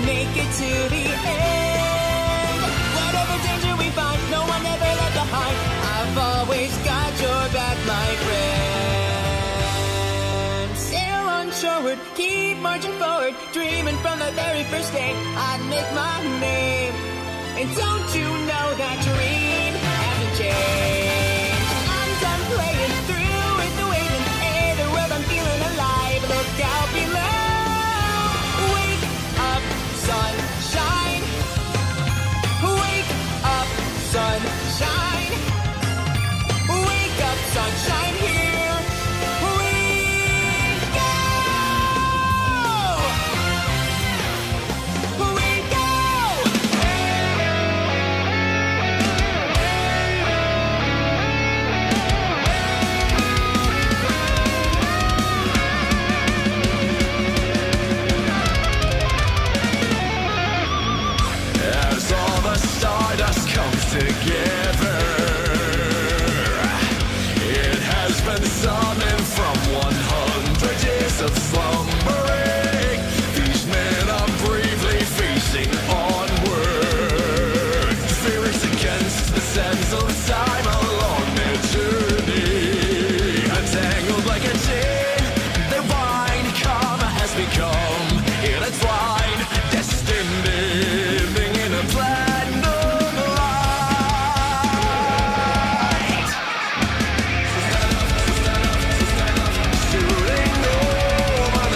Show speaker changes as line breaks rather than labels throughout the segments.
make it to the end. Whatever danger we find, no one ever left behind. I've always got your back, my friend. Sail on shoreward, keep marching forward, dreaming from the very first day I'd make my name. And don't you know that dream hasn't changed? I'm done playing, through with the waiting. Hey, the world, I'm feeling alive. Look out below. Wake up, sunshine. Wake up, sunshine. Wake up, sunshine. Here we go. We go.
As all the stardust comes together, it has been summoned from 100 years of slumbering. These men are bravely facing onward, furious against the sands of time along their journey. Entangled like a chain, their wine karma has become intertwined, destined, living in a platinum light. Shooting over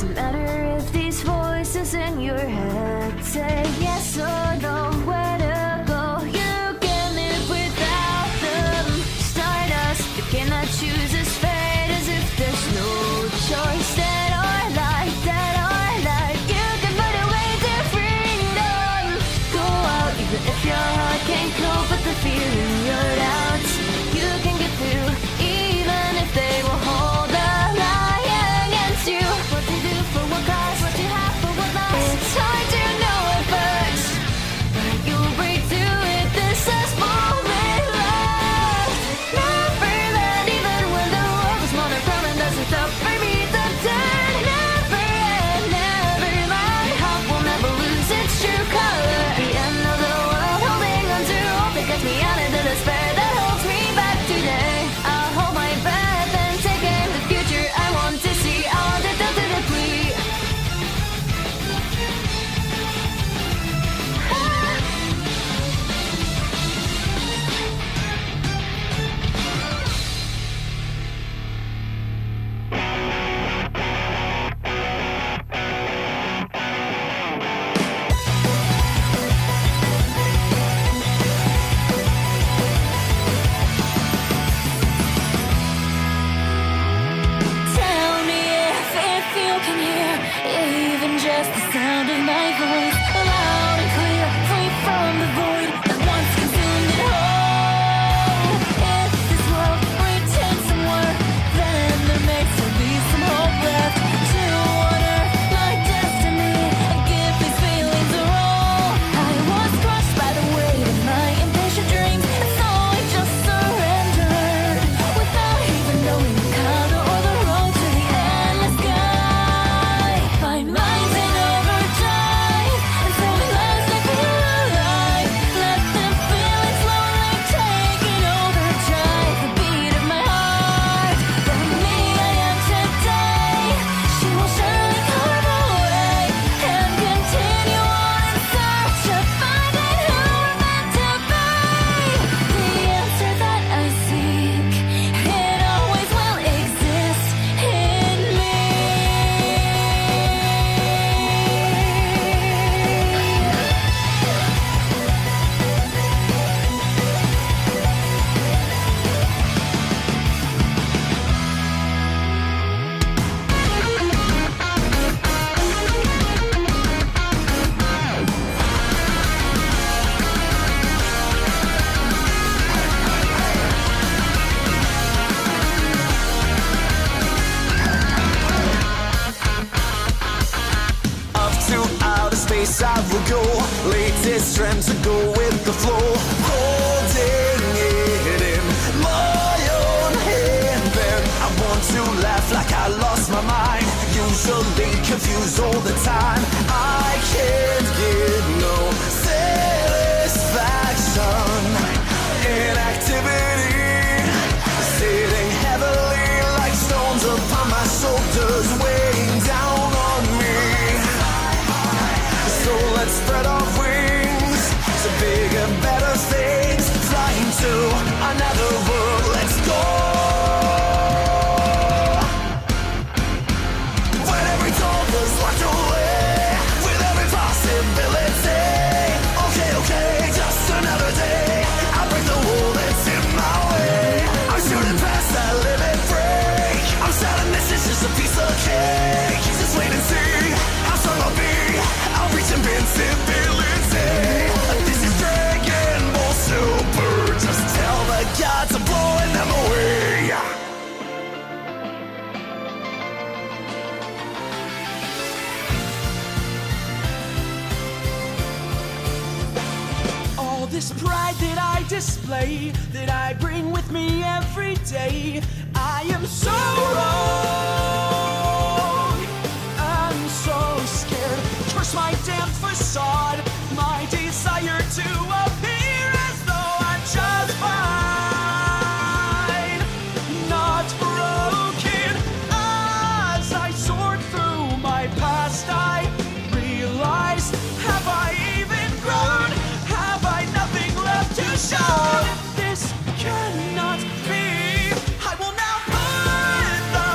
doesn't matter if these voices in your head say yes or no, where to go. You can live without them. Stardust, you cannot choose as fate, as if there's no choice. Dead or alive, dead or alive, you can find a way to freedom. Go out, even if your heart can't cope with the fear in your doubts. You can get through, even if they will hold the lie against you. What to do for what cause, what you have for what loss. It's hard to know at first, but you'll break through it. This is moment left. Never let, even when the world is monochrome and doesn't stop for me to turn. Never end, never mind. Hope will never lose its true color. At the end of the world, holding on to hope that gets me out of the despair that holds me back today. I'll hold my breath and take in the future I want to see. I want it to deplete. Tell me if you can hear even just the sound of my voice, loud and clear, free from the void that once consumed it whole. If this world retains some worth, then there may still be some hope left to honor my destiny and give these feelings a roll. I was crushed by the weight of my impatient dreams, and so I just surrendered without even knowing the color or the road to the endless sky. My mind's in overdrive, and so it lies like feel alive. Let the feeling slowly taking overdrive the beat of my heart. For me, I am today. She will surely carve away and continue on in search of finding who we're meant to be. The answer that I seek, it always will exist in me.
Up to outer space I will go. Latest trends to go with the flow. Holding it in my own hand. Then I want to laugh like I lost my mind. Usually confused all the time. I can't get no satisfaction in activity. Sitting heavily like stones upon my shoulders, weighing down on me. So let's spread our wings to bigger, better things. Flying to another world, let's go. When every door was locked away, with every possibility. Okay, okay, just another day. I break the wall that's in my way. I'm shooting past that limit break. I'm certain this is just a piece of cake. Just wait and see how strong I'll be. I'll reach invincibility. This is Dragon Ball Super. Just tell the gods I'm blowing them away.
All this pride that I display, that I bring with me every day, I am so wrong. I'm so scared. Curse my damn facade, my desire to appear as though I'm just fine, not broken. As I sort through my past, I realize, have I even grown? Have I nothing left to show? This cannot be. I will now put the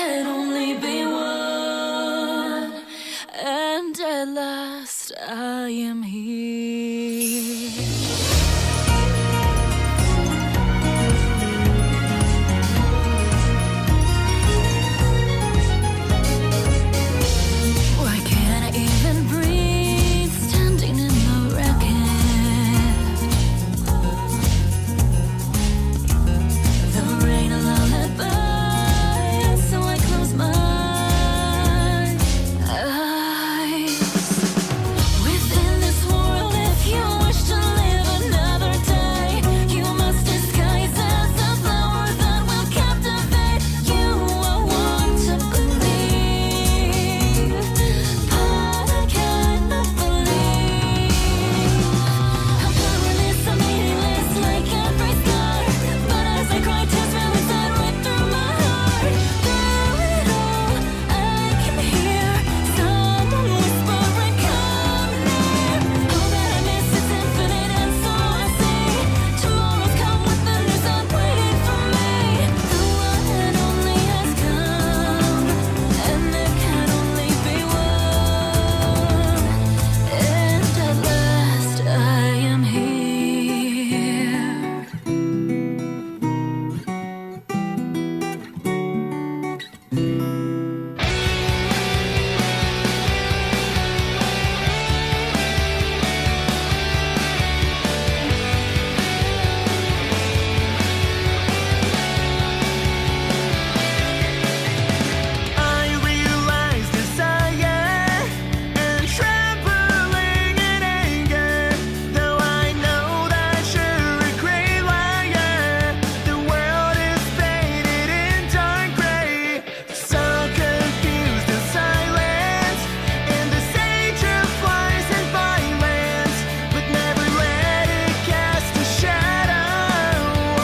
can only be one. And at last I am here. Why can't I even breathe standing in the wreckage? The rain a lullaby, so I close my eyes. Within this world, if you wish to live another day, you must disguise as a flower that will captivate you. I want to believe, but I cannot believe. I'm powerless, I'm meaningless like every star. But as I cry, tears fell inside right through my heart. Through it all, I can hear someone whispering, come near. All that I miss is infinite, and so I say, tomorrow's come with the news I'm waiting for me. The one and only has come, and there can only be one. And at last I am here.
I realize desire and trembling in anger. Though I know that you're a great liar, the world is painted in dark gray. So confused and silent in this age of lies and violence, but never let it cast a shadow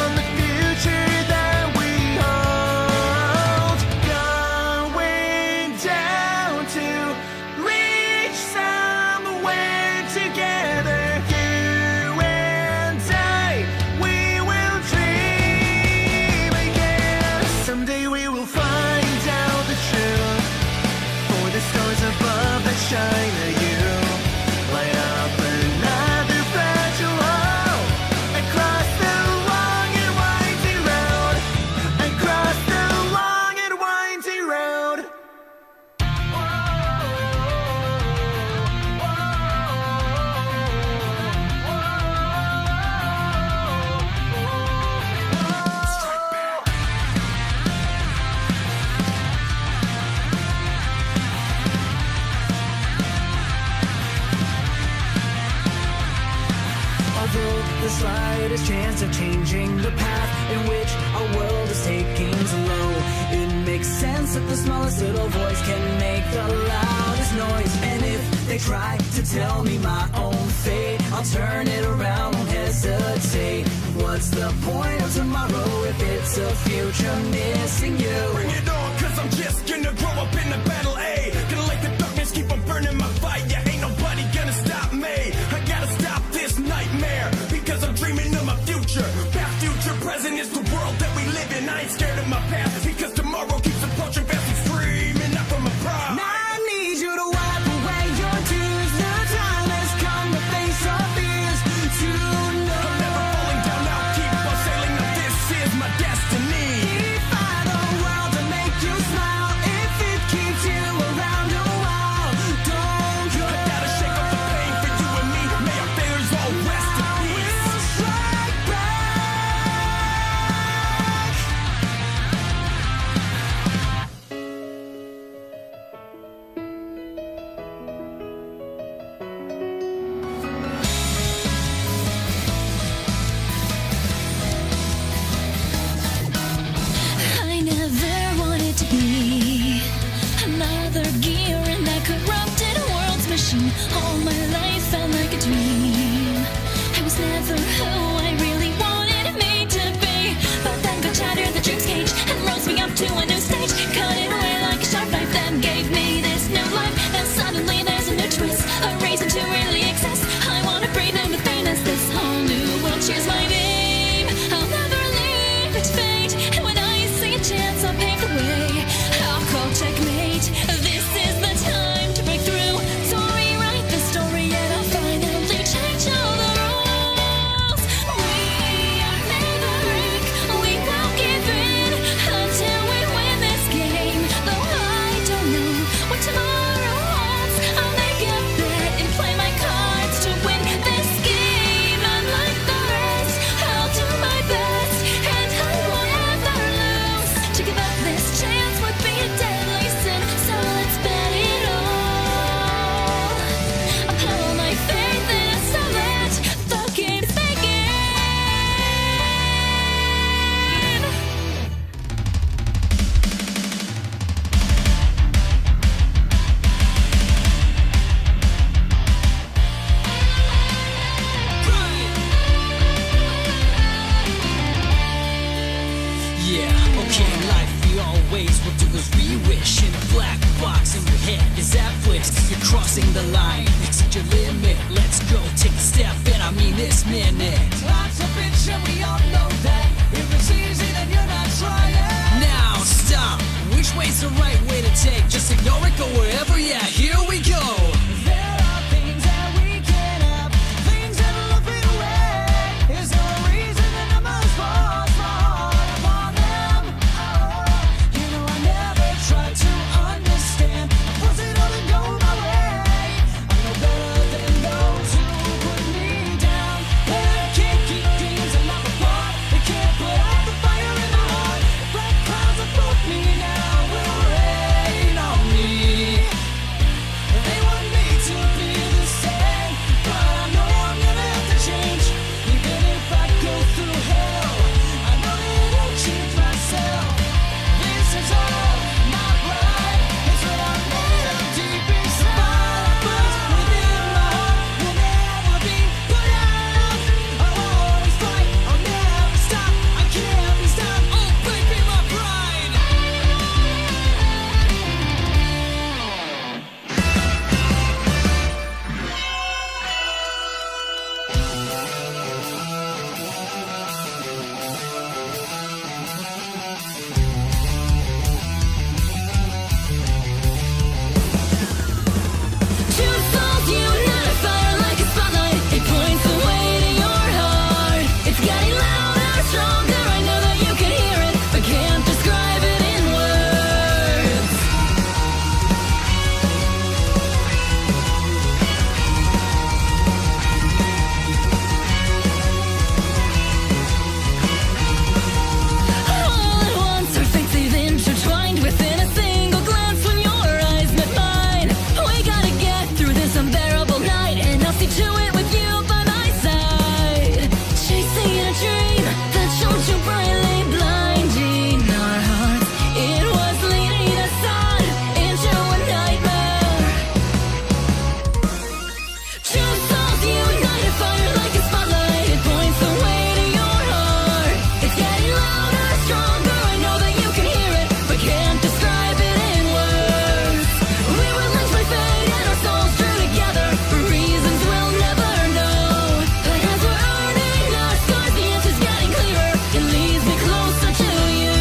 on the future that we hold. Going down to reach somewhere together, you and I, we will dream again. Someday we will find out the truth, for the stars above that shine at you light up another fragile hope across the long and winding road, across the long and winding road.
Although the slightest chance of changing the path in which our world is taking slow, it makes sense that the smallest little voice can make the loudest noise. And if they try to tell me my own fate, I'll turn it around, won't hesitate. What's the point of tomorrow if it's a future missing you?
Bring it on, cause I'm just gonna grow up in the battle A. Gonna let the darkness keep on burning my fire. Ain't nobody gonna stop me. I gotta stop this nightmare, because I'm dreaming of my future. Past, future, present is the world that we live in. I ain't scared of my past, because tomorrow keeps approaching fast and screaming out from my pride.
I need you to wipe away your tears. The time has come to face our fears. To know
I'm never falling down now, keep on sailing. Now this is my destiny.
defy the world to make you smile. If it keeps you around a while, don't go.
I gotta shake off the pain for you and me. May our failures all rest in peace.
We'll strike back.
I never wanted to be another gear in that corrupted world's machine. All my life felt like a dream. I was never who I really wanted me to be. But then God shattered the dream's cage and rose me up to a new stage. Cut it away like a sharp knife, then gave me this new life. And suddenly there's a new twist, a reason to really exist. I wanna breathe in with fairness. This whole new world cheers my name. I'll never leave its fate. And when I see a chance, I'll pave the way. I'll
ways we'll do is re-wish. In a black box in your head is that bliss. You're crossing the line, exceed your limit. Let's go, take a step, and I mean this minute.
Lots of bitch and we all know that. If it's easy then you're not trying.
Now stop, which way's the right way to take? Just ignore it, go wherever, yeah, here we go.
There are things that we can have, things that look fade away. Is there a reason the numbers fall upon them? Oh, you know I never tried to understand. I force it all to go my way. I'm no better than those who put me down. And I can't keep dreams alive apart. They can't put out the fire in my heart. Black clouds above me now will rain on me. They want me to be the same, but I know I'm gonna have to change. Even if I go through hell, I know that I'll change myself. This is all not right. It's what I'm made of deep inside. But within my heart will never be put out. I'll always fight. I'll never stop. I can't be stopped.
Oh, baby, my pride.
Two souls unite, a fire like a spotlight. It points the way to your heart. It's getting louder, stronger. I know that you can hear it, but can't describe it in words. All at once, our fates they've intertwined within a single glance. When your eyes met mine, we gotta get through this unbearable night, and I'll see to it with you by my side. Chasing a dream that shone too brightly, blinding our hearts. It was leading us on into a nightmare. Two souls unite, a fire like a spotlight. It points the way to your heart. It's getting louder, stronger. I know that you can hear it, but can't describe it in words. We were linked by fate, and our souls drew together for reasons we'll never know. But as we're earning our scars, the answer's getting clearer. It leads me closer to you.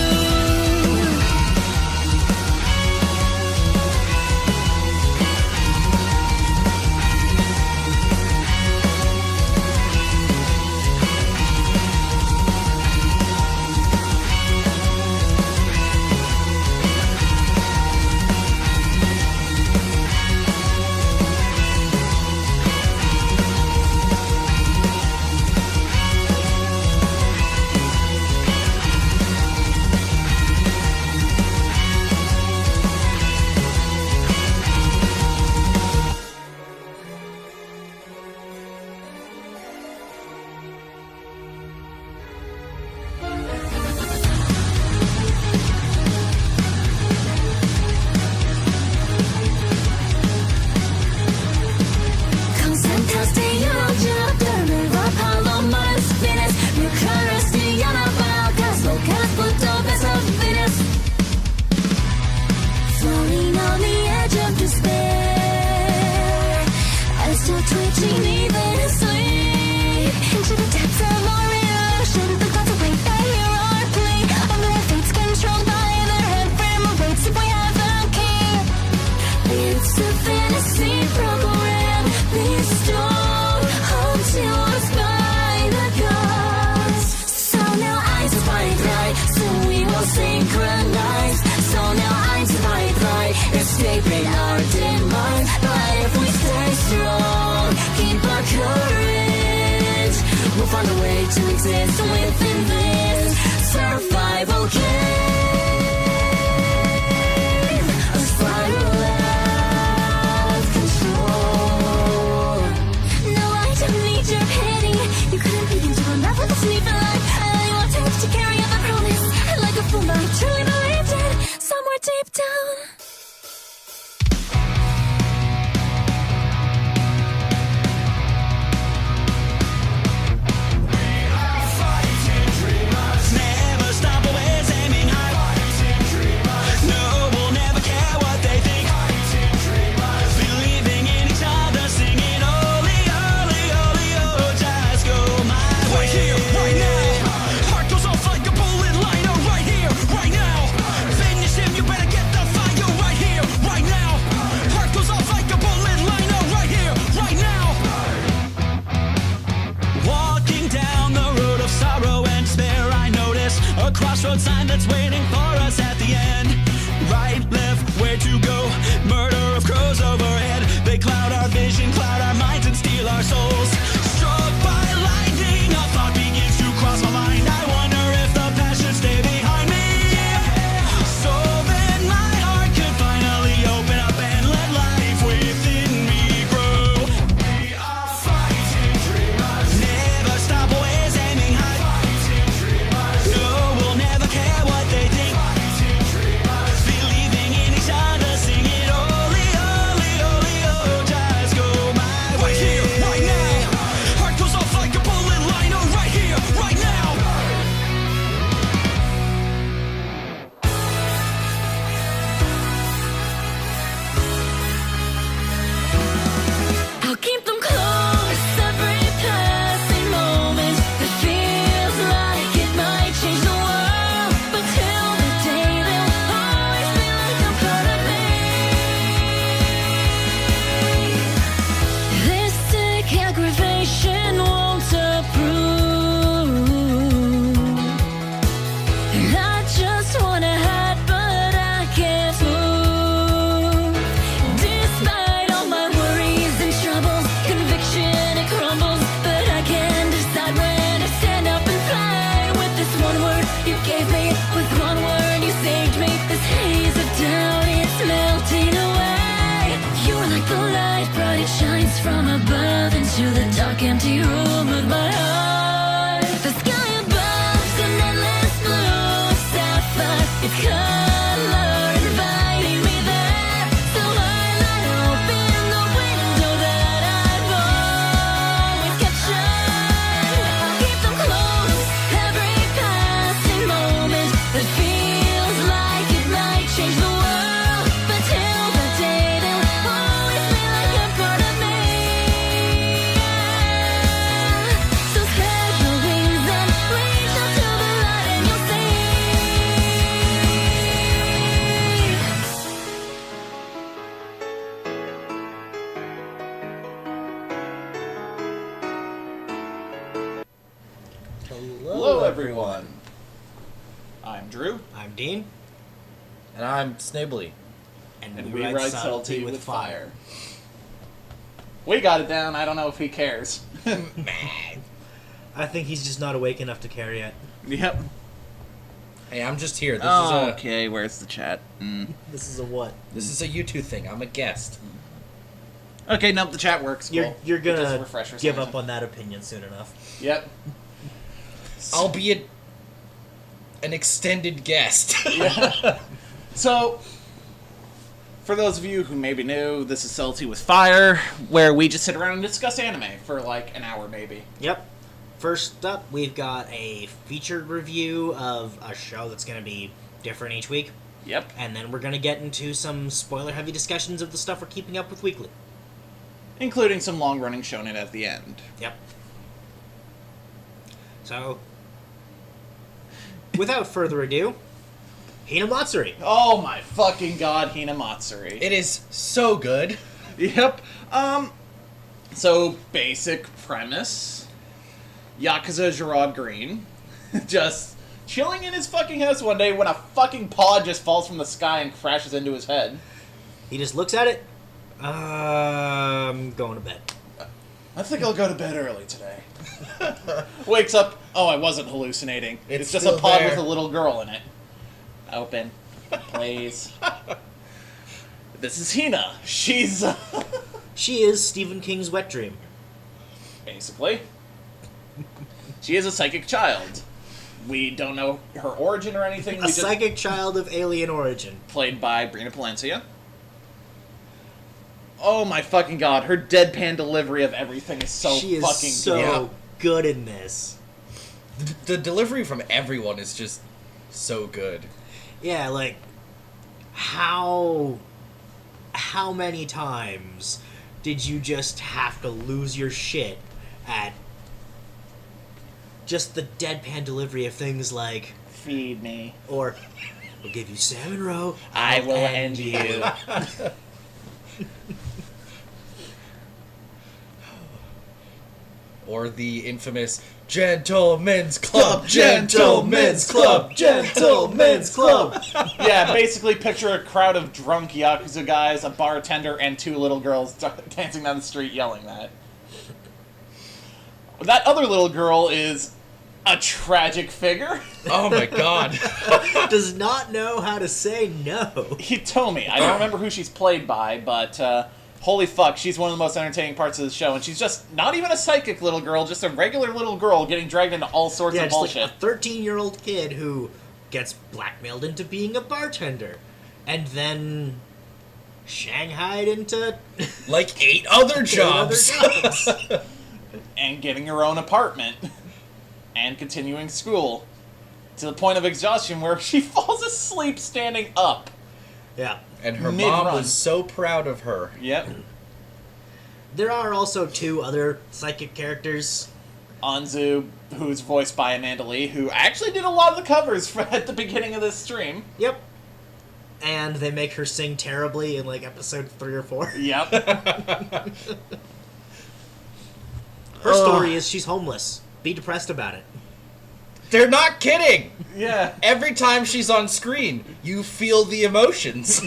Floating on the edge of despair, I'm still twitching even asleep. Into the depths of our ocean, the clouds await that hear our plea. Of their fates controlled by their head frame awaits if we have a key. It's a fantasy program. Please don't until us by the gods. So now eyes fight right, so we will synchronize. So now eyes fight right, escaping our demise. But if we stay strong, keep our courage, we'll find a way to exist within this survival game. A spiral of control. No, I don't need your pity. You couldn't begin to unravel this need for life. I want to carry out the promise. Like a fool, I truly believed it. Somewhere deep down.
Never stop, always aiming high.
empty room of my heart. The sky above's an endless blue sapphire. It's color inviting me there. So I let open the window that I've always kept shut. I'll keep them closed every passing moment that feels like it might change the world. But till that day, they'll always be like a part of me. So spread your wings and reach out to the light, and you'll see.
Hello, everyone. I'm Drew.
I'm Dean,
And I'm Snabley.
And we ride Subtlety with fire. We got it down. I don't know if he cares.
I think he's just not awake enough to care yet.
Yep.
Hey, I'm just here.
Okay, where's the chat?
This is a what?
This is a YouTube thing. I'm a guest.
Okay, nope, the chat works.
You're
Just
gonna
refresh or
give
something.
up on that opinion soon enough.
Yep.
Albeit an extended guest.
So, for those of you who maybe knew, this is Subtlety with Fire, where we just sit around and discuss anime for like an hour, maybe.
Yep. First up, we've got a featured review of a show that's going to be different each week.
Yep.
And then we're going to get into some spoiler-heavy discussions of the stuff we're keeping up with weekly.
Including some long-running shonen at the end.
Yep. So, without further ado, Hinamatsuri.
Oh my fucking god, Hinamatsuri.
It is so good.
Yep. So, basic premise. Yakuza Gerard Green just chilling in his fucking house one day when a fucking pod just falls from the sky and crashes into his head.
He just looks at it. I'm going to bed.
I think I'll go to bed early today. Wakes up. Oh, I wasn't hallucinating. It's just a
still
pod
there.
with a little girl in it. Open. Please. This is Hina. She's...
She is Stephen King's wet dream.
basically. She is a psychic child. We don't know her origin or anything.
A psychic child of alien origin.
Played by Brina Palencia. Oh my fucking god, her deadpan delivery of everything is so
She is
fucking
so good in this.
The delivery from everyone is just so good.
Yeah, like, how many times did you just have to lose your shit at just the deadpan delivery of things like,
Feed me.
or, we'll give you salmon roe,
I
I'll
will end you.
Or the infamous Gentlemen's Club, Gentlemen's Club, Gentlemen's Club.
Yeah, basically picture a crowd of drunk Yakuza guys, a bartender, and two little girls dancing down the street yelling that. That other little girl is a tragic figure.
Oh my god.
does not know how to say no.
Hitomi. I don't remember who she's played by, but holy fuck, she's one of the most entertaining parts of the show, and she's just not even a psychic little girl, just a regular little girl getting dragged into all sorts
Yeah,
of
just
bullshit.
like a 13-year-old kid who gets blackmailed into being a bartender, and then shanghaied into
Like 8 other jobs.
other jobs.
And getting her own apartment. And continuing school. To the point of exhaustion where she falls asleep standing up.
Yeah.
And her
Mid-run.
mom was so proud of her.
Yep.
There are also two other psychic characters.
Anzu, who's voiced by Amanda Lee, who actually did a lot of the covers at the beginning of this stream.
Yep. And they make her sing terribly in like episode 3 or 4.
Yep.
Her story is she's homeless. Be depressed about it.
They're not kidding!
Yeah.
Every time she's on screen, you feel the emotions.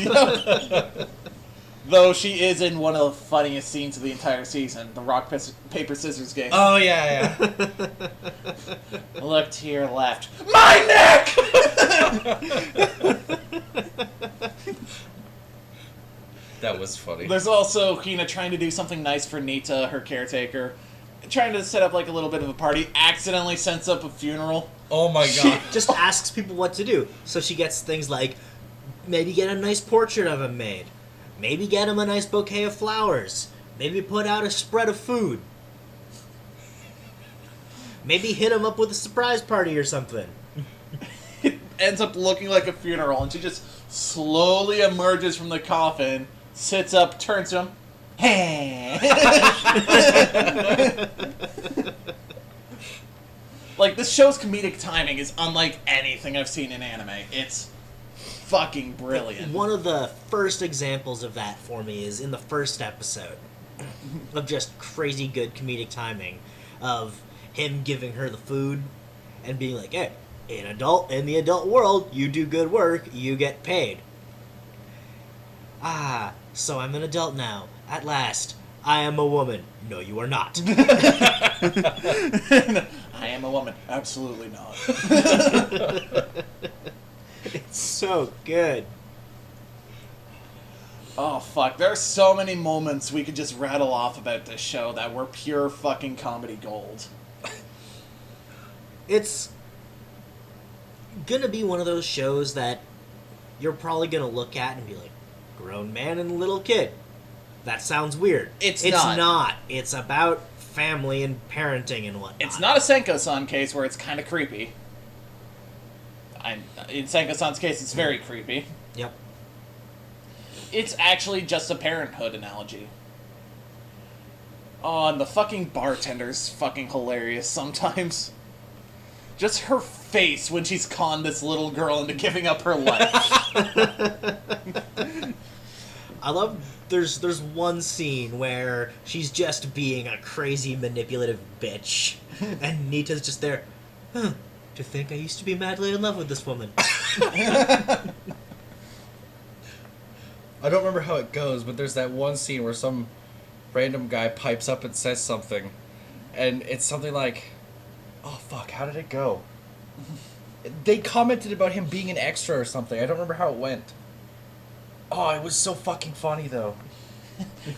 Though she is in one of the funniest scenes of the entire season, the rock, paper, scissors game.
Oh, yeah, yeah.
Look to your left. My neck!
That was funny.
There's also Hina trying to do something nice for Nita, her caretaker, trying to set up like a little bit of a party, accidentally sets up a funeral.
Oh my
She
god.
just asks people what to do. So she gets things like, maybe get a nice portrait of him made. Maybe get him a nice bouquet of flowers. Maybe put out a spread of food. Maybe hit him up with a surprise party or something.
It ends up looking like a funeral, and she just slowly emerges from the coffin, sits up, turns to him. Hey. Like, this show's comedic timing is unlike anything I've seen in anime. It's fucking brilliant.
One of the first examples of that for me is in the first episode of just crazy good comedic timing of him giving her the food and being like, hey, in the adult world, you do good work, you get paid. Ah, so I'm an adult now. At last, I am a woman. No, you are not.
I am a woman. Absolutely not.
It's so good.
Oh, fuck. There are so many moments we could just rattle off about this show that were pure fucking comedy gold.
It's gonna be one of those shows that you're probably gonna look at and be like, grown man and little kid. That sounds weird.
It's
not.
not.
It's about family and parenting and whatnot.
It's not a Senko-san case where it's kind of creepy. In Senko-san's case, it's very creepy.
Yep.
It's actually just a parenthood analogy. Oh, and the fucking bartender's fucking hilarious sometimes. Just her face when she's conned this little girl into giving up her life.
I love there's one scene where she's just being a crazy manipulative bitch and Nita's just there. Huh, to think I used to be madly in love with this woman.
I don't remember how it goes, but there's that one scene where some random guy pipes up and says something, and it's something like, oh fuck, how did it go? They commented about him being an extra or something. I don't remember how it went. Oh, it was so fucking funny though.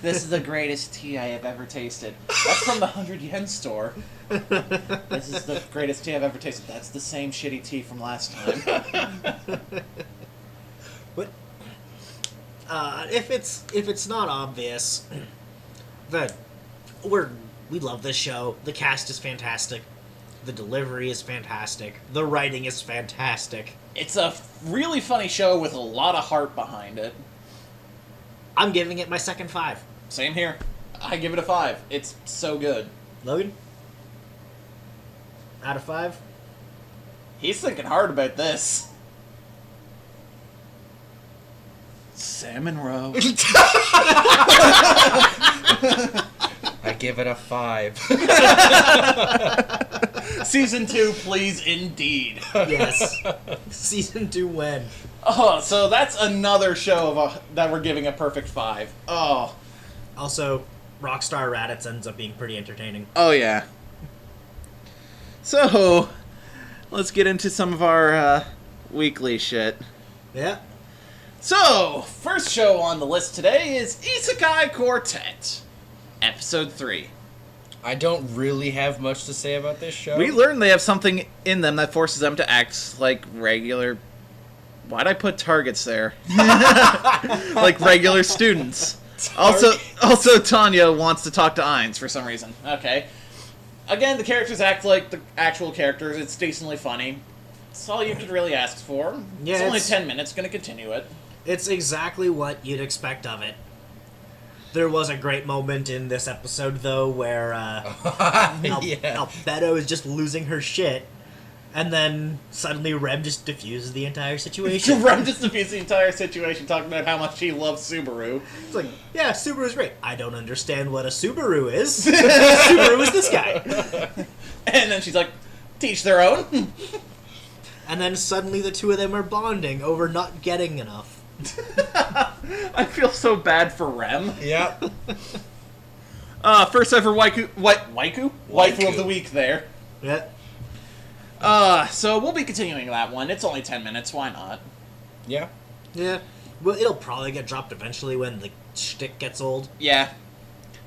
This is the greatest tea I have ever tasted. That's from the 100 yen store. This is the greatest tea I've ever tasted. That's the same shitty tea from last time.
But if it's not obvious that we love this show. The cast is fantastic. The delivery is fantastic. The writing is fantastic.
It's a really funny show with a lot of heart behind it.
I'm giving it my second 5.
Same here. I give it a 5. It's so good.
Logan? Out of 5?
He's thinking hard about this. Salmon roe.
I give it a 5.
Season 2, please, indeed.
Yes. Season 2 when?
Oh, so that's another show that we're giving a perfect 5. Oh.
Also, Rockstar Raditz ends up being pretty entertaining.
Oh, yeah. So, let's get into some of our weekly shit.
Yeah.
So, first show on the list today is Isekai Quartet, Episode 3.
I don't really have much to say about this show.
We learned they have something in them that forces them to act like regular... Why'd I put targets there? Like regular students. Also, Tanya wants to talk to Ainz for some reason. Okay. Again, the characters act like the actual characters. It's decently funny. That's all you could really ask for.
Yeah,
it's only
it's-
10 minutes. Gonna continue it.
It's exactly what you'd expect of it. There was a great moment in this episode, though, where Albedo is just losing her shit, and then suddenly Rem just diffuses the entire situation.
Rem just diffused the entire situation, talking about how much she loves Subaru.
It's like, yeah, Subaru's great. I don't understand what a Subaru is. Subaru is this guy.
And then she's like, teach their own.
And then suddenly the two of them are bonding over not getting enough.
I feel so bad for Rem.
Yep.
First ever Waifu of the week there.
Yeah.
So we'll be continuing that one. It's only 10 minutes, why not?
Yeah.
Yeah. Well, it'll probably get dropped eventually when the shtick gets old.
Yeah.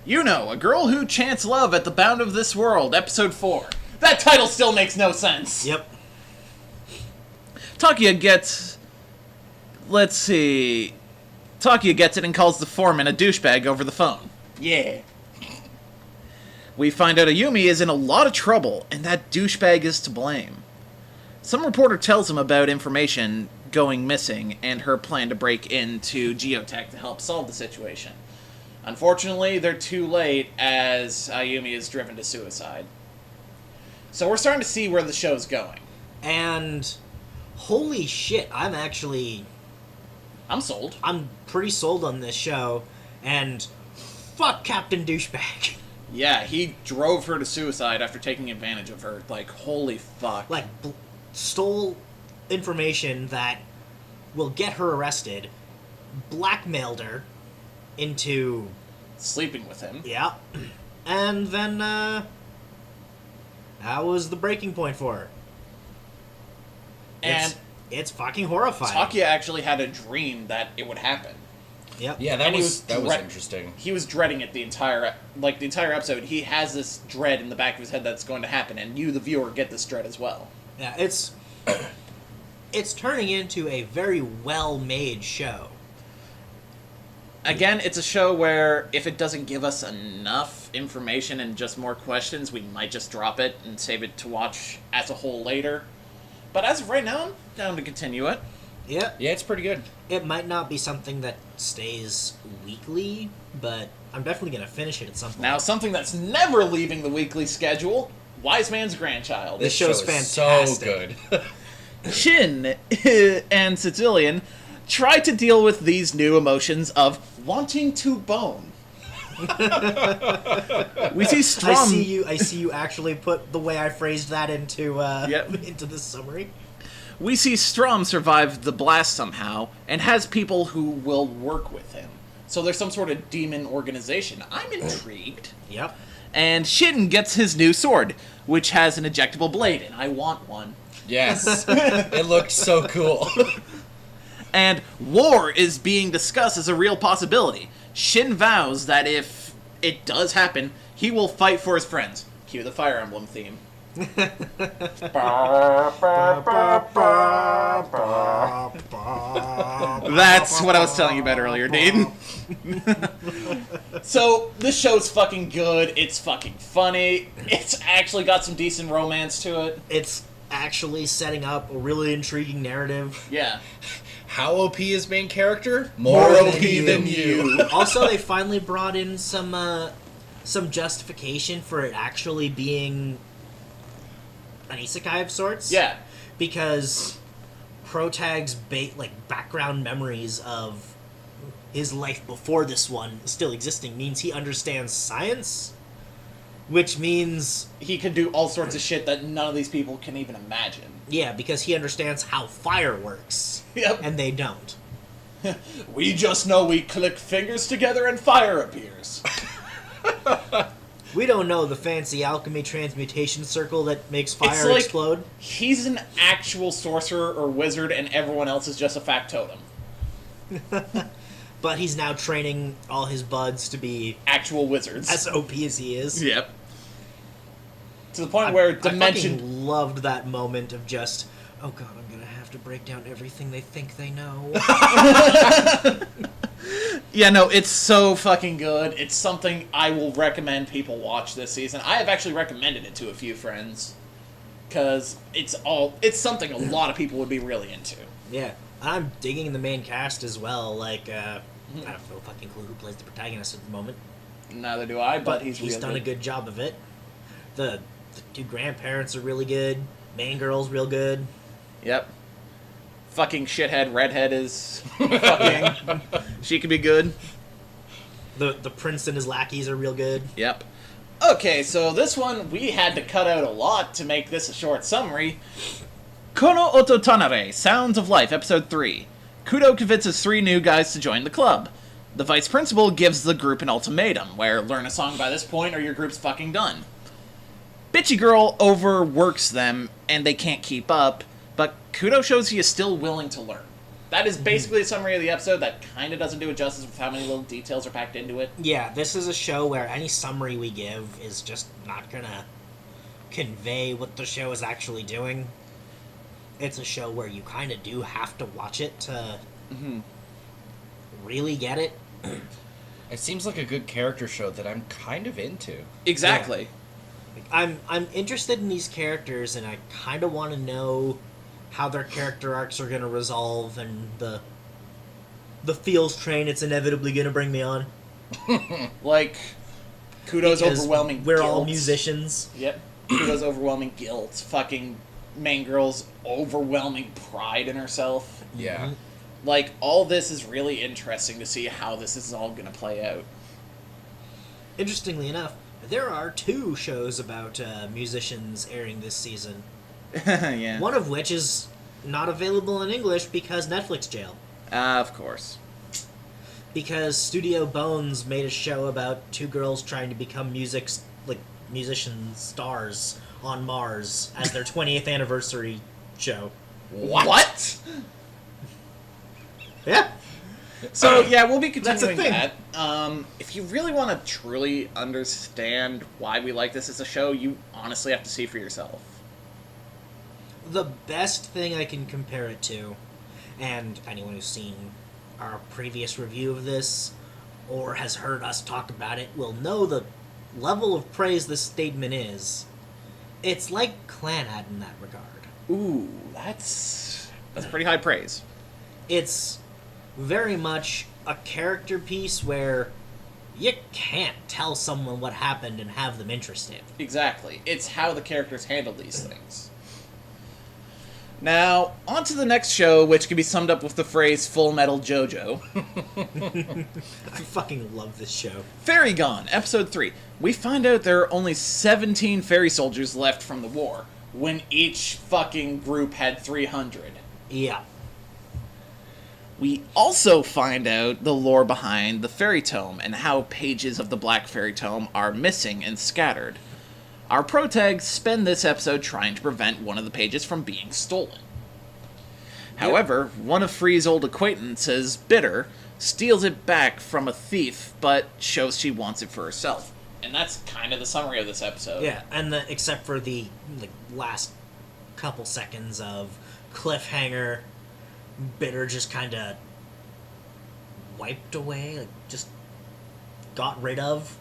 A girl who chants love at the bound of this world, episode 4. That title still makes no sense.
Yep.
Takia gets... Let's see... Takia gets it and calls the foreman a douchebag over the phone. Yeah. We find out Ayumi is in a lot of trouble, and that douchebag is to blame. Some reporter tells him about information going missing and her plan to break into Geotech to help solve the situation. Unfortunately, they're too late as Ayumi is driven to suicide. So we're starting to see where the show's going.
And holy shit, I'm
sold.
I'm pretty sold on this show, and fuck Captain Douchebag.
Yeah, he drove her to suicide after taking advantage of her. Like, holy fuck.
Like, stole information that will get her arrested, blackmailed her into...
Sleeping with him.
Yeah. And then, that was the breaking point for her.
And
it's fucking horrifying.
Takia actually had a dream that it would happen.
Yep.
Yeah, that
And he
was interesting.
He was dreading it the entire episode. He has this dread in the back of his head that's going to happen, and you, the viewer, get this dread as well.
Yeah, it's turning into a very well-made show.
Again, it's a show where if it doesn't give us enough information and just more questions, we might just drop it and save it to watch as a whole later. But as of right now, I'm down to continue it.
Yeah.
Yeah, it's pretty good.
It might not be something that stays weekly, but I'm definitely going to finish it at some point.
Now, something that's never leaving the weekly schedule, Wise Man's Grandchild.
This show's
show is
fantastic.
so good.
Shin and Sicilian try to deal with these new emotions of wanting to bone. We see Strom...
I see you actually put the way I phrased that into
Yep.
into this summary.
We see Strom survive the blast somehow, and has people who will work with him. So there's some sort of demon organization. I'm intrigued.
Yep.
And Shin gets his new sword, which has an ejectable blade, and I want one.
Yes. It looked so cool.
And war is being discussed as a real possibility. Shin vows that if it does happen, he will fight for his friends. Cue the Fire Emblem theme. That's what I was telling you about earlier, Dean. So, this show's fucking good. It's fucking funny. It's actually got some decent romance to it.
It's actually setting up a really intriguing narrative.
Yeah.
How OP is main character? More OP than you.
Also, they finally brought in some justification for it actually being an isekai of sorts.
Yeah.
Because Protag's background memories of his life before this one still existing means he understands science, which means
He can do all sorts of shit that none of these people can even imagine.
yeah, because he understands how fire works.
Yep.
And they don't.
We just know we click fingers together and fire appears.
We don't know the fancy alchemy transmutation circle that makes
It's
fire
like-
explode.
He's an actual sorcerer or wizard, and everyone else is just a factotum.
But he's now training all his buds to be
Actual wizards.
as OP as he is.
Yep. To the point where
I
Dimension...
fucking loved that moment of just, oh god, I'm gonna have to break down everything they think they know.
Yeah, no, it's so fucking good. It's something I will recommend people watch this season. I have actually recommended it to a few friends. Because it's something a lot of people would be really into.
Yeah, I'm digging the main cast as well. I have no fucking clue who plays the protagonist at the moment,
Neither do I, but he's
he's
real
done a good job of it. The two grandparents are really good. Main girl's real good.
Yep. Fucking shithead redhead is fucking... She could be good.
The prince and his lackeys are real good.
Yep. Okay, so this one, we had to cut out a lot to make this a short summary. Kono Ototanare, Sounds of Life, Episode 3. Kudo convinces 3 new guys to join the club. The vice principal gives the group an ultimatum, where learn a song by this point or your group's fucking done. Bitchy Girl overworks them, and they can't keep up, but Kudo shows he is still willing to learn. That is basically a summary of the episode that kind of doesn't do it justice with how many little details are packed into it.
Yeah, this is a show where any summary we give is just not gonna convey what the show is actually doing. It's a show where you kind of do have to watch it to really get it.
It seems like a good character show that I'm kind of into.
Exactly.
I'm interested in these characters, and I kind of want to know how their character arcs are going to resolve, and the feels train it's inevitably going to bring me on.
Like, Kudo's
Because
overwhelming
we're
guilt.
all musicians.
Yep. Kudo's overwhelming guilt. Fucking main girl's overwhelming pride in herself.
Yeah.
Like, all this is really interesting to see how this is all going to play out.
Interestingly enough, there are 2 shows about musicians airing this season.
Yeah.
One of which is not available in English because Netflix jail.
Of course.
Because Studio Bones made a show about 2 girls trying to become musician stars on Mars as their 20th anniversary show.
What?
Yeah.
So, yeah, we'll be
That's a
continuing
thing.
that. If you really want to truly understand why we like this as a show, you honestly have to see for yourself.
The best thing I can compare it to, and anyone who's seen our previous review of this or has heard us talk about it will know the level of praise this statement is. It's like Clannad in that regard.
Ooh, that's pretty high praise.
It's very much a character piece where you can't tell someone what happened and have them interested.
Exactly. It's how the characters handle these things. Now, on to the next show, which can be summed up with the phrase Full Metal JoJo.
I fucking love this show.
Fairy Gone, Episode 3. We find out there are only 17 fairy soldiers left from the war, when each fucking group had 300.
Yeah.
We also find out the lore behind the fairy tome and how pages of the Black Fairy Tome are missing and scattered. Our protags spend this episode trying to prevent one of the pages from being stolen. However, one of Free's old acquaintances, Bitter, steals it back from a thief, but shows she wants it for herself. And that's kind of the summary of this episode.
Yeah, and except for the last couple seconds of cliffhanger, Bitter just kind of wiped away, just got rid of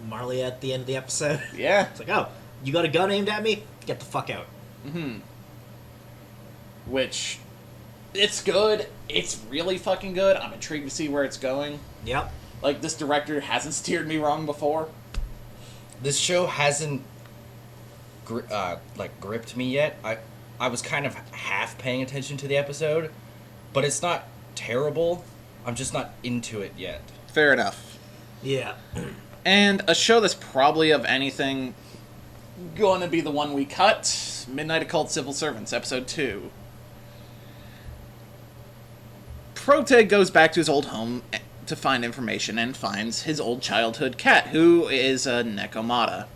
Marley at the end of the episode.
Yeah.
It's like, oh, you got a gun aimed at me? Get the fuck out.
Which, it's good. It's really fucking good. I'm intrigued to see where it's going.
Yep.
Like, this director hasn't steered me wrong before.
This show hasn't gripped me yet. I was kind of half paying attention to the episode, but it's not terrible. I'm just not into it yet.
Fair enough.
Yeah.
And a show that's probably of anything gonna be the one we cut, Midnight Occult Civil Servants, Episode 2. Protag goes back to his old home to find information and finds his old childhood cat, who is a Nekomata.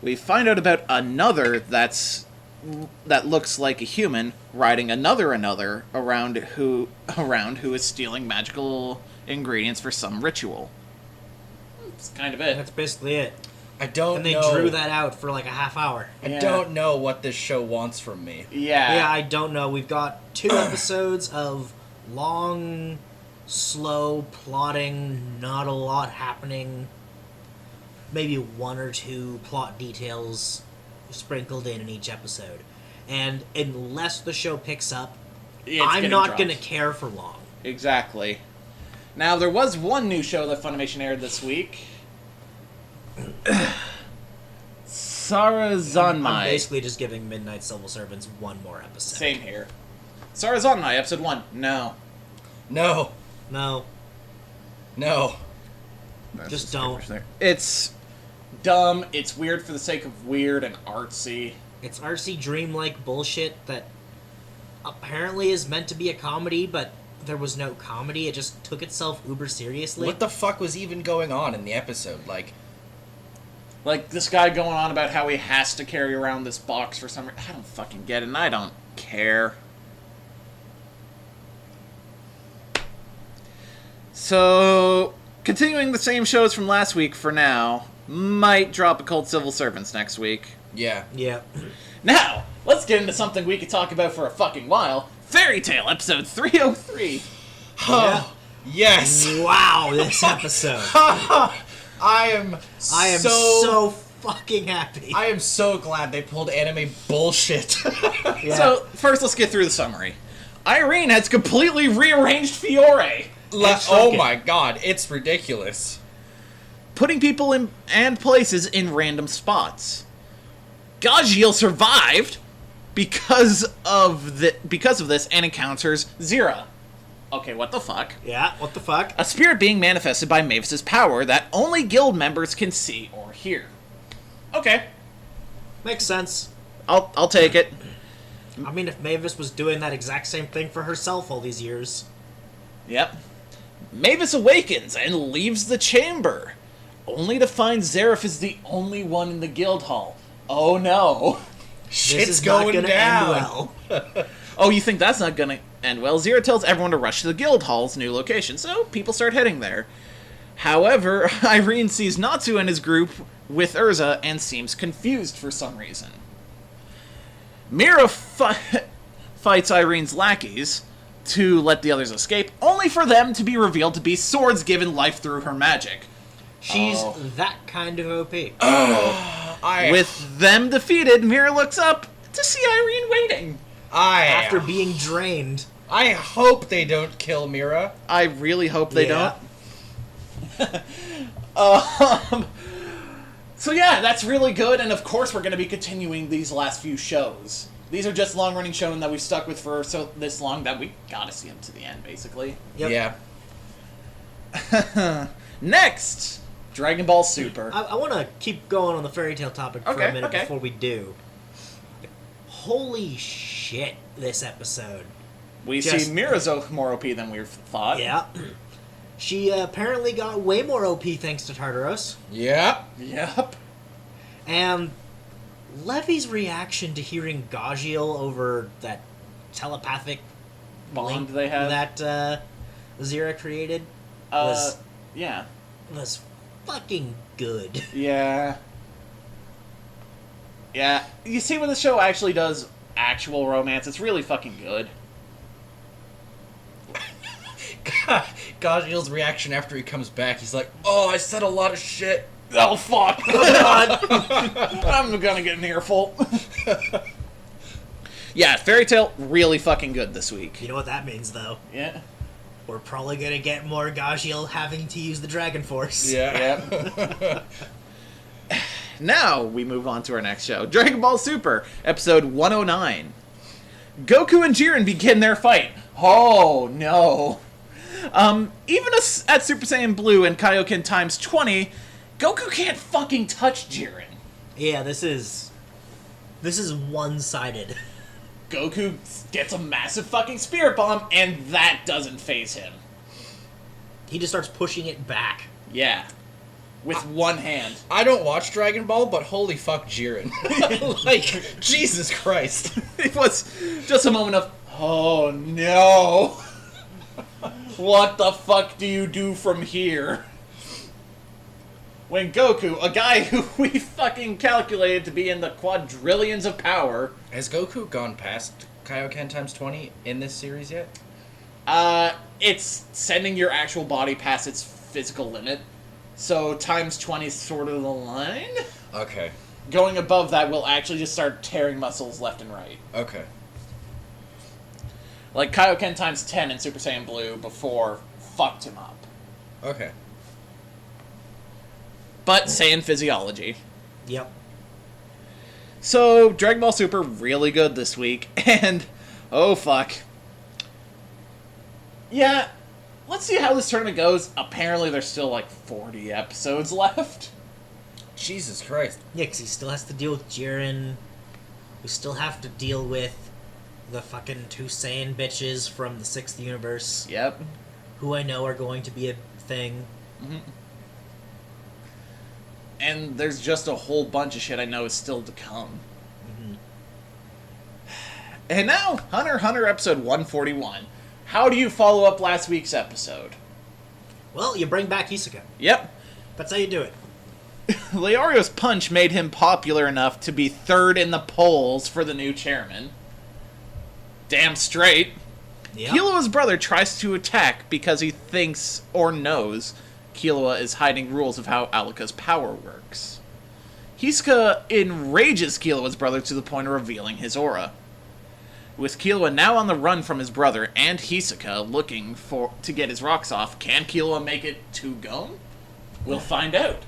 We find out about another that looks like a human riding another around who is stealing magical ingredients for some ritual. That's kind of it.
That's basically it.
I don't
And they
know.
drew that out for like a half hour.
I
Yeah.
don't know what this show wants from me.
Yeah.
Yeah, I don't know. We've got 2 episodes of long, slow plotting, not a lot happening. Maybe 1 or 2 plot details sprinkled in each episode. And unless the show picks up,
It's
I'm
getting
not
dropped.
going to care for long.
Exactly. Now, there was one new show that Funimation aired this week. Sarazanmai.
I'm basically just giving Midnight Civil Servants 1 more episode.
Same here. Sarazanmai, Episode 1. No.
No.
No.
No.
Just don't.
It's dumb, it's weird for the sake of weird and artsy.
It's RC dreamlike bullshit that apparently is meant to be a comedy, but there was no comedy. It just took itself uber seriously.
What the fuck was even going on in the episode? Like,
This guy going on about how he has to carry around this box for some reason. I don't fucking get it, and I don't care. So, continuing the same shows from last week for now, might drop a Cold Civil Servants next week.
Yeah.
Yeah.
Now, let's get into something we could talk about for a fucking while. Fairy Tail, episode 303.
Yeah.
Yes.
Wow, this episode.
I am
so fucking happy.
I am so glad they pulled anime bullshit.
Yeah.
So, first let's get through the summary. Irene has completely rearranged Fiore,
Oh my god, it's ridiculous.
putting people in and places in random spots. Gajiel survived because of this and encounters Zira. Okay, what the fuck?
Yeah, what the fuck?
A spirit being manifested by Mavis's power that only guild members can see or hear. Okay,
Makes sense.
I'll take it.
I mean, if Mavis was doing that exact same thing for herself all these years.
Yep. Mavis awakens and leaves the chamber, only to find Zareth is the only one in the guild hall. Oh no.
This
Shit's
is not
going
gonna
down.
end well.
Oh, you think that's not gonna end well? Zira tells everyone to rush to the guild hall's new location, so people start heading there. However, Irene sees Natsu and his group with Urza and seems confused for some reason. Mira fights Irene's lackeys to let the others escape, only for them to be revealed to be swords given life through her magic.
She's that kind of OP.
With them defeated, Mira looks up to see Irene waiting.
After being drained.
I hope they don't kill Mira.
I really hope they
Yeah.
don't. So yeah, that's really good, and of course we're going to be continuing these last few shows. These are just long-running shows that we've stuck with for this long that we gotta see them to the end, basically.
Yep.
Yeah.
Next, Dragon Ball Super.
I want to keep going on the fairy tale topic for
Okay,
a minute
okay.
before we do. Holy shit, this episode.
We
just-
see Mira's more OP than we thought.
Yeah. She apparently got way more OP thanks to Tartaros.
Yep.
Yep.
And Levy's reaction to hearing Gajiel over that telepathic
Bond
link
they have.
that Zira created was
Yeah.
fucking good.
Yeah. Yeah. You see when the show actually does actual romance, it's really fucking good.
Gajiel's reaction after he comes back, he's like, "Oh, I said a lot of shit."
Oh fuck! I'm gonna get an earful. Yeah, Fairy Tail really fucking good this week.
You know what that means, though?
Yeah.
We're probably gonna get more Gajiel having to use the Dragon Force.
Yep. Now we move on to our next show, Dragon Ball Super, episode 109. Goku and Jiren begin their fight. Oh no. Even at Super Saiyan Blue and Kaioken times 20, Goku can't fucking touch Jiren.
Yeah, this is one-sided.
Goku gets a massive fucking spirit bomb, and that doesn't faze him.
He just starts pushing it back.
Yeah. With one hand.
I don't watch Dragon Ball, but holy fuck, Jiren. Like, Jesus Christ.
It was just a moment of, oh no. What the fuck do you do from here? When Goku, a guy who we fucking calculated to be in the quadrillions of power,
Has Goku gone past Kaioken times 20 in this series yet?
it's sending your actual body past its physical limit. So times 20 is sort of the line.
Okay.
Going above that will actually just start tearing muscles left and right.
Okay.
Like Kaioken times 10 in Super Saiyan Blue before fucked him up.
Okay.
But Saiyan physiology.
Yep.
So, Dragon Ball Super, really good this week, and oh fuck. Yeah, let's see how this tournament goes. Apparently there's still like 40 episodes left.
Jesus Christ.
Yeah, 'cause he still has to deal with Jiren. We still have to deal with the fucking two Saiyan bitches from the 6th universe,
Yep.
who I know are going to be a thing.
And there's just a whole bunch of shit I know is still to come. And now, Hunter x Hunter episode 141. How do you follow up last week's episode?
Well, you bring back Hisoka.
Yep.
That's how you do it.
Leorio's punch made him popular enough to be third in the polls for the new chairman. Damn straight.
Yeah.
Killua's brother tries to attack because he thinks or knows Killua is hiding rules of how Alika's power works. Hisoka enrages Killua's brother to the point of revealing his aura. With Killua now on the run from his brother and Hisoka looking to get his rocks off, can Killua make it to Gon? We'll find out.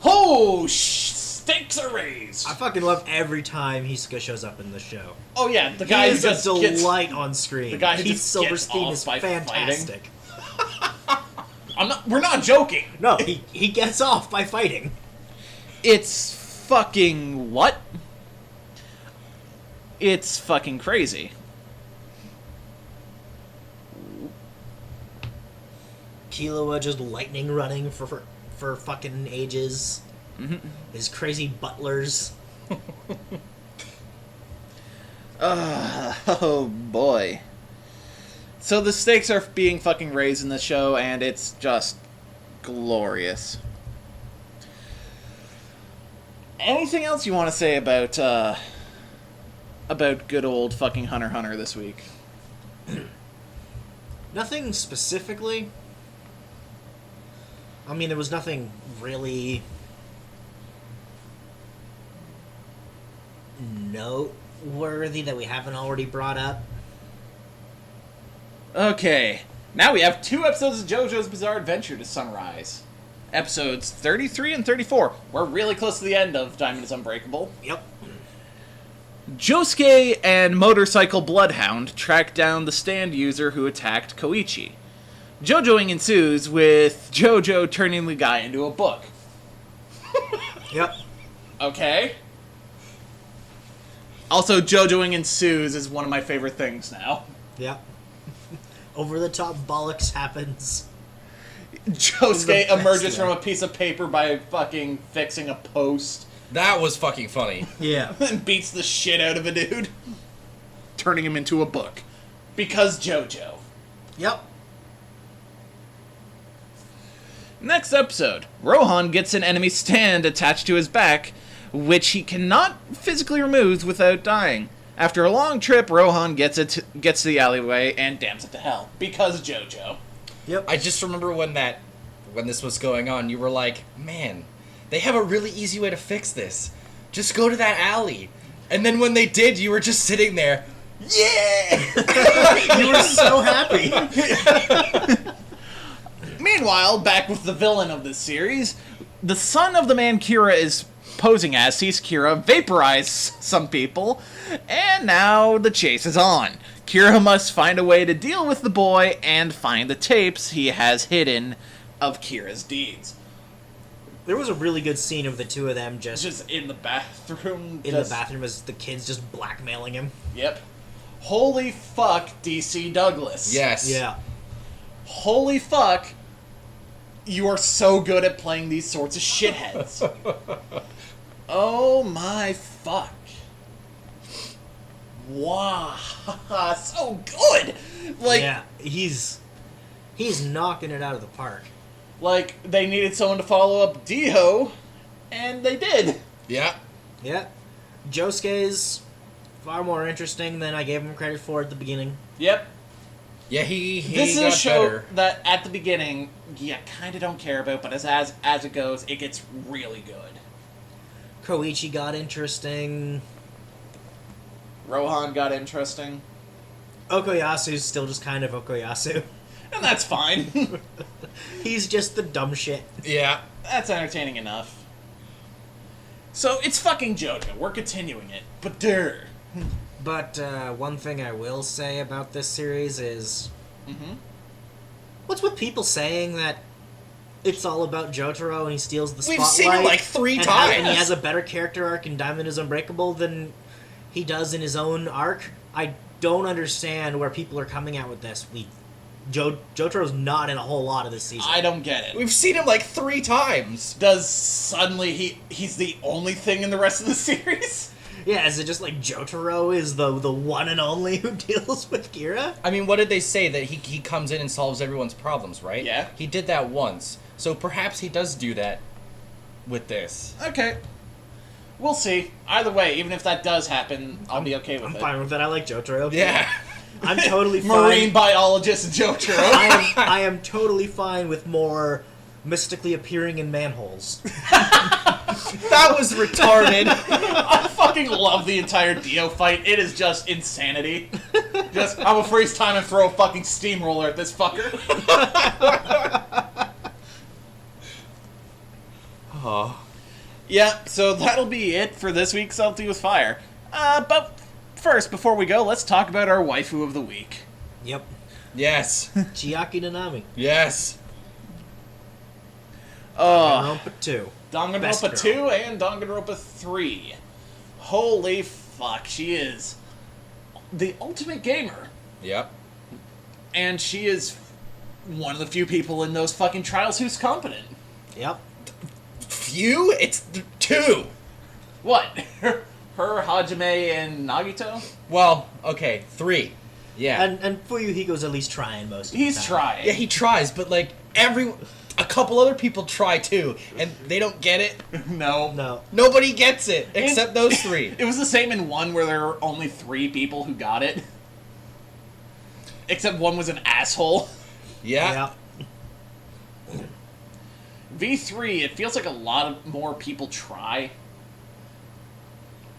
Oh, stakes are raised.
I fucking love every time Hisoka shows up in the show.
Oh yeah, the guy
He
who
is a
just
delight on screen.
the guy who
Keith
just
Silverstein
gets
is
off by
fantastic.
We're not joking.
No, he gets off by fighting.
It's fucking what? It's fucking crazy.
Killua just lightning running for fucking ages.
Mm-hmm.
His crazy butlers.
Oh boy. So the stakes are being fucking raised in the show, and it's just glorious. Anything else you want to say about good old fucking Hunter x Hunter this week?
Nothing specifically. I mean, there was nothing really noteworthy that we haven't already brought up.
Okay, now we have 2 episodes of JoJo's Bizarre Adventure to summarize. Episodes 33 and 34. We're really close to the end of Diamond is Unbreakable.
Yep.
Josuke and Motorcycle Bloodhound track down the stand user who attacked Koichi. JoJoing ensues with JoJo turning the guy into a book.
Yep.
Okay. Also, JoJoing ensues is one of my favorite things now.
Yep. Over the top bollocks happens.
Josuke
The best
emerges
way.
from a piece of paper by fucking fixing a post
That was fucking funny.
Yeah.
and beats the shit out of a dude, turning him into a book. Because JoJo.
Yep.
Next episode, Rohan gets an enemy stand attached to his back, which he cannot physically remove without dying. After a long trip, Rohan gets to the alleyway and damns it to hell. Because JoJo.
Yep.
I just remember when this was going on, you were like, man, they have a really easy way to fix this. Just go to that alley. And then when they did, you were just sitting there. Yeah!
You were so happy.
Meanwhile, back with the villain of this series, the son of the man Kira is posing as sees Kira vaporize some people, and now the chase is on. Kira must find a way to deal with the boy and find the tapes he has hidden of Kira's deeds.
There was a really good scene of the two of them
Just in the bathroom.
in the bathroom as the kids just blackmailing him.
Yep. Holy fuck, DC Douglas.
Yes.
Yeah.
Holy fuck, you are so good at playing these sorts of shitheads. Oh my fuck. Wow. So good. Like,
Yeah. He's knocking it out of the park.
like they needed someone to follow up Dio, and they did.
Yeah.
Yeah. Josuke's far more interesting than I gave him credit for at the beginning.
Yep.
Yeah, he
This is
got
a show
better.
that at the beginning, you kind of don't care about, but as it goes, it gets really good.
Koichi got interesting.
Rohan got interesting,
Okuyasu's still just kind of Okuyasu.
and that's fine.
He's just the dumb shit.
Yeah.
That's entertaining enough. So it's fucking JoJo. We're continuing it, but durr.
But one thing I will say about this series is...
Mm-hmm.
What's with people saying that it's all about Jotaro and he steals the
We've
spotlight?
seen it like 3
and
times.
And he has a better character arc in Diamond is Unbreakable than he does in his own arc? I don't understand where people are coming at with this. Jotaro's not in a whole lot of this season.
I don't get it.
We've seen him like 3 times.
Does suddenly he's the only thing in the rest of the series?
Yeah, is it just like Jotaro is the one and only who deals with Kira?
I mean, what did they say? That he comes in and solves everyone's problems, right?
Yeah.
He did that once. So perhaps he does do that with this.
Okay. We'll see. Either way, even if that does happen, I'll be okay with
I'm
it.
fine with it. I like Jotaro.
Yeah.
I'm totally fine.
Marine biologist Jotaro.
I am totally fine with more mystically appearing in manholes.
That was retarded.
I fucking love the entire Dio fight. It is just insanity. Just, I'm gonna freeze time and throw a fucking steamroller at this fucker.
Oh.
Yeah, so that'll be it for this week's Subtlety with Fire. But first, before we go, let's talk about our waifu of the week.
Yep.
Yes.
Chiaki Nanami.
Yes.
Danganronpa 2. Best
Danganronpa
girl.
2 and Danganronpa 3. Holy fuck, she is the ultimate gamer.
Yep.
And she is one of the few people in those fucking trials who's competent.
Yep.
Few? It's 2.
What? Her, Hajime, and Nagito?
Well, okay, 3. Yeah.
And Fuyuhiko's at least trying most of the
He's
time.
trying.
Yeah, he tries, but like a couple other people try too, and they don't get it.
No.
No.
Nobody gets it except those 3.
It was the same in 1 where there were only 3 people who got it. Except one was an asshole.
Yeah.
Yeah.
V3, it feels like a lot of more people try,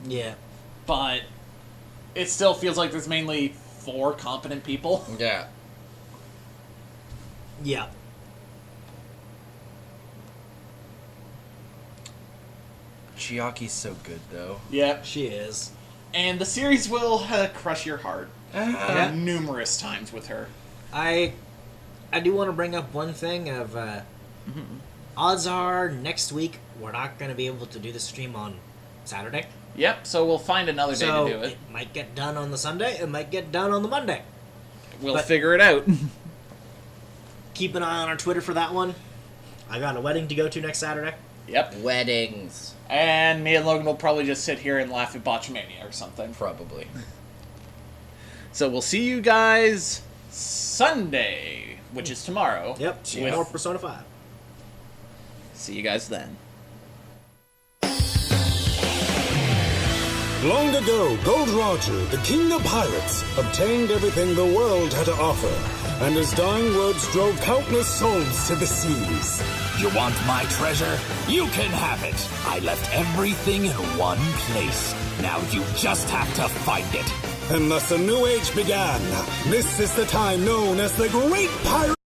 Yeah.
but it still feels like there's mainly 4 competent people.
Yeah.
Yeah.
Chiaki's so good though.
Yeah.
She is.
And the series will crush your heart
Yeah.
numerous times with her.
I do want to bring up one thing of odds are next week we're not going to be able to do the stream on Saturday.
Yep, so we'll find another day
So
to do it.
it might get done on the Sunday, it might get done on the Monday.
We'll
but-
figure it out.
Keep an eye on our Twitter for that one. I got a wedding to go to next Saturday.
Yep.
Weddings.
And me and Logan will probably just sit here and laugh at Botchamania or something.
Probably.
So we'll see you guys Sunday, which is tomorrow.
Yep.
With-
More Persona 5.
See you guys then.
Long ago, Gold Roger, the king of pirates, obtained everything the world had to offer, and his dying words drove countless souls to the seas.
You want my treasure? You can have it. I left everything in one place. Now you just have to find it.
And thus a new age began. This is the time known as the Great Pirate